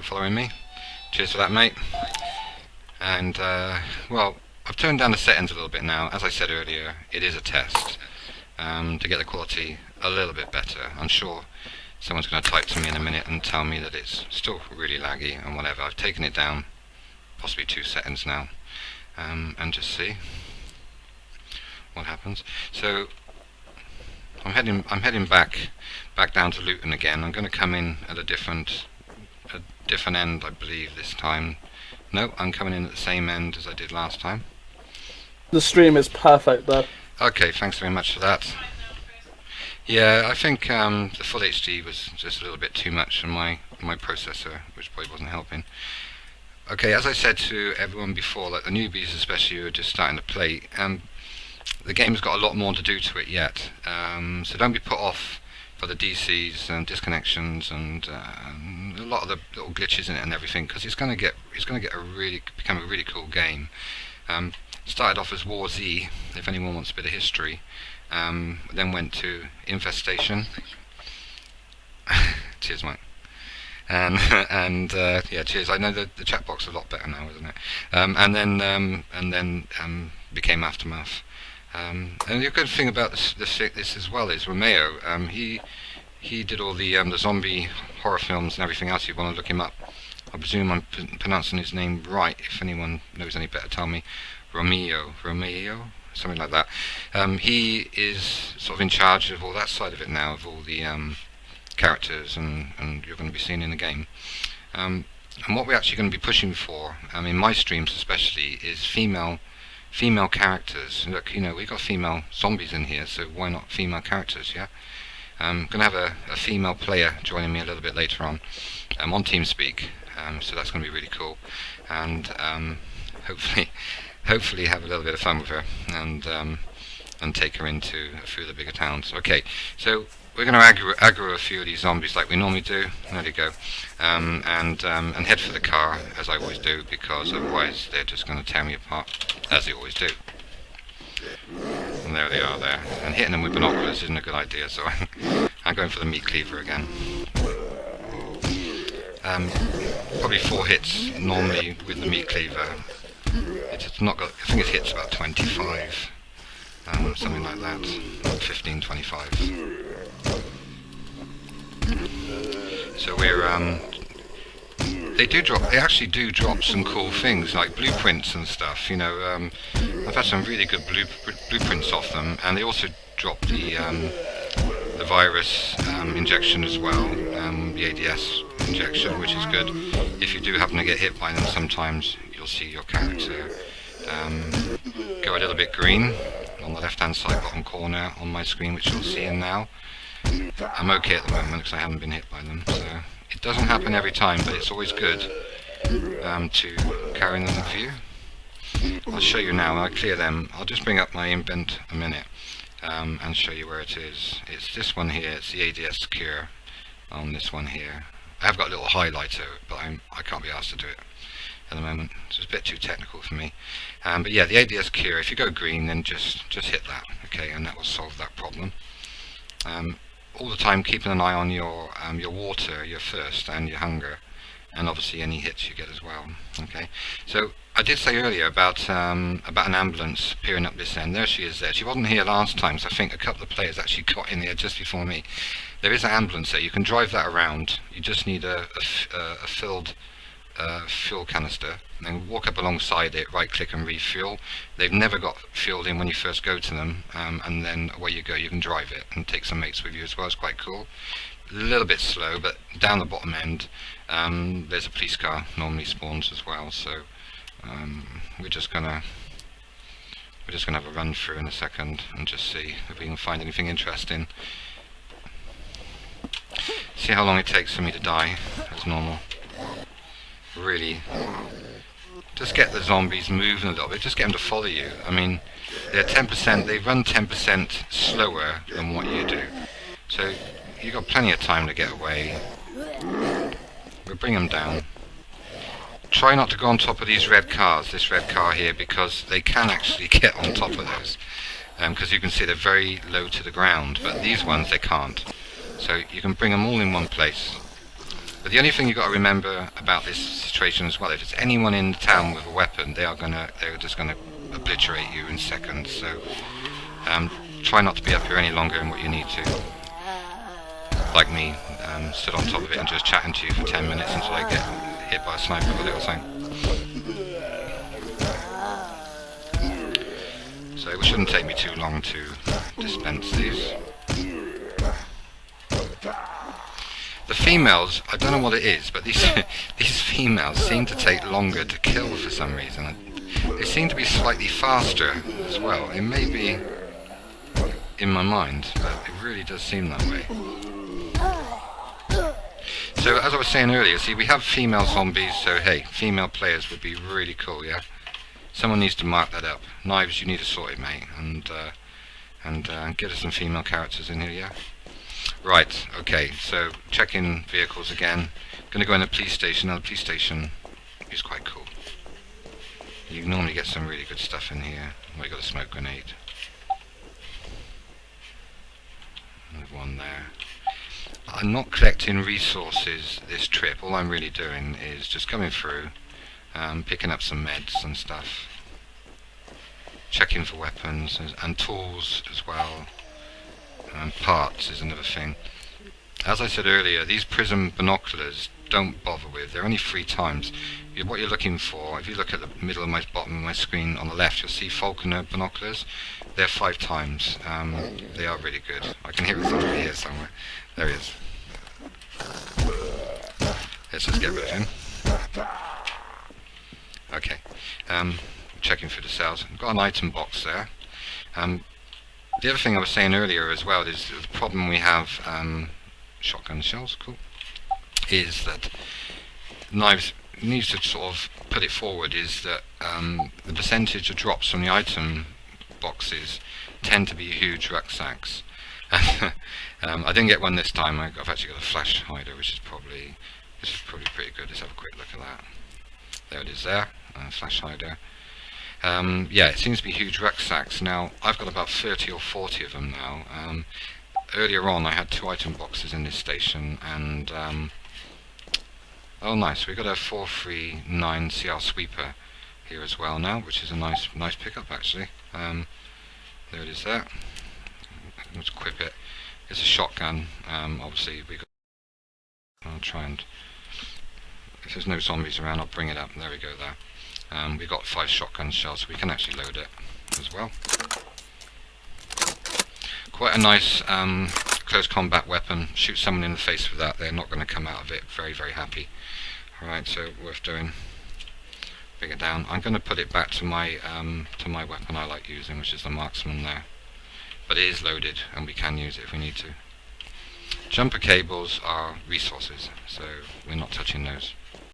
following me. Cheers for that, mate. And, well, I've toned down the settings a little bit now. As I said earlier, it is a test to get the quality a little bit better. I'm sure someone's going to type to me in a minute and tell me that it's still really laggy and whatever. I've taken it down, possibly 2 seconds now, and just see what happens. So I'm heading back down to Luton again. I'm going to come in at a different end, I believe, this time. No, I'm coming in at the same end as I did last time. The stream is perfect there. Okay, thanks very much for that. Yeah, I think the full HD was just a little bit too much on my processor, which probably wasn't helping. Okay, as I said to everyone before, like the newbies especially who are just starting to play, the game's got a lot more to do to it yet. So don't be put off by the DCs and disconnections and a lot of the little glitches in it and everything, because it's going to become a really cool game. Started off as War Z, if anyone wants a bit of history. Then went to Infestation. Cheers, Mike. And yeah, cheers. I know the chat box is a lot better now, isn't it? And then became Aftermath. And the good thing about this as well is Romeo. He did all the zombie horror films and everything else. You want to look him up. I presume I'm pronouncing his name right. If anyone knows any better, tell me. Romeo, something like that. He is sort of in charge of all that side of it now, of all the characters and you're going to be seeing in the game. And what we're actually going to be pushing for, in my streams especially, is female characters. Look, we've got female zombies in here, so why not female characters, yeah? I'm going to have a female player joining me a little bit later on TeamSpeak, so that's going to be really cool, and hopefully have a little bit of fun with her and take her into a few of the bigger towns. Okay, so we're going to aggro a few of these zombies like we normally do. There you go, and head for the car as I always do, because otherwise they're just going to tear me apart as they always do. And there they are there. And hitting them with binoculars isn't a good idea, so I'm going for the meat cleaver again. Probably 4 hits normally with the meat cleaver. It's not got, I think it hits about 25, something like that, 15, 25. So we're they actually do drop some cool things like blueprints and stuff. I've had some really good blueprints off them, and they also drop the virus injection as well, the ADS injection, which is good. If you do happen to get hit by them, sometimes you'll see your character go a little bit green on the left hand side bottom corner on my screen, which you'll see in now. I'm okay at the moment because I haven't been hit by them, so it doesn't happen every time, but it's always good to carry them with you. I'll show you now. When I clear them, I'll just bring up my invent a minute and show you where it is. It's this one here, it's the ADS Secure on this one here. I have got a little highlighter, but I can't be asked to do it at the moment, so it's a bit too technical for me. But yeah, the ADS Cure, if you go green, then just hit that, okay, and that will solve that problem. All the time keeping an eye on your water, your thirst, and your hunger, and obviously any hits you get as well. Okay, so I did say earlier about an ambulance appearing up this end. There she is there. She wasn't here last time, so I think a couple of players actually got in there just before me. There is an ambulance there. You can drive that around. You just need a filled fuel canister, and then walk up alongside it, right click and refuel. They've never got fueled in when you first go to them, and then away you go. You can drive it and take some mates with you as well. It's quite cool. A little bit slow, but down the bottom end there's a police car normally spawns as well, so we're just gonna have a run through in a second and just see if we can find anything interesting. See how long it takes for me to die as normal. Really, just get the zombies moving a little bit, just get them to follow you. They're 10%, they run 10% slower than what you do, so you've got plenty of time to get away. We'll bring them down. Try not to go on top of these red cars, this red car here, because they can actually get on top of those, because you can see they're very low to the ground, but these ones they can't. So you can bring them all in one place. But the only thing you've got to remember about this situation as well, if there's anyone in the town with a weapon, they're just gonna obliterate you in seconds. So try not to be up here any longer than what you need to. Like me, stood on top of it and just chatting to you for 10 minutes until I get hit by a sniper bullet or something. So it shouldn't take me too long to dispense these. The females, I don't know what it is, but these these females seem to take longer to kill for some reason. They seem to be slightly faster as well. It may be in my mind, but it really does seem that way. So as I was saying earlier, see, we have female zombies, so hey, female players would be really cool, yeah? Someone needs to mark that up. Knives, you need to sort it, mate, and get us some female characters in here, yeah? Right, okay, so checking vehicles again. Gonna go in the police station. Now the police station is quite cool. You normally get some really good stuff in here. Well, you got a smoke grenade. There's one there. I'm not collecting resources this trip. All I'm really doing is just coming through, picking up some meds and stuff, checking for weapons and tools as well. Parts is another thing. As I said earlier, these prism binoculars don't bother with. They're only 3 times. What you're looking for, if you look at the middle of my bottom of my screen on the left, you'll see Falconer binoculars. They're 5 times. They are really good. I can hear it over here somewhere. There he is. Let's just get rid of him. Okay. Checking for the cells. I've got an item box there. The other thing I was saying earlier as well is the problem we have, shotgun shells, cool, is that knives needs to sort of put it forward is that the percentage of drops from the item boxes tend to be huge rucksacks. I didn't get one this time. I've actually got a flash hider, which is probably pretty good. Let's have a quick look at that. There it is there, flash hider. Yeah, it seems to be huge rucksacks. Now, I've got about 30 or 40 of them now. Earlier on, I had 2 item boxes in this station, and oh, nice. We've got a 439 CR sweeper here as well now, which is a nice pickup actually. There it is there. Let's equip it. It's a shotgun. Obviously, I'll try and, if there's no zombies around, I'll bring it up. There we go there. We've got 5 shotgun shells, so we can actually load it as well. Quite a nice close combat weapon. Shoot someone in the face with that, they're not going to come out of it very, very happy. Alright, so worth doing. Bring it down. I'm going to put it back to my weapon I like using, which is the marksman there. But it is loaded, and we can use it if we need to. Jumper cables are resources, so we're not touching those.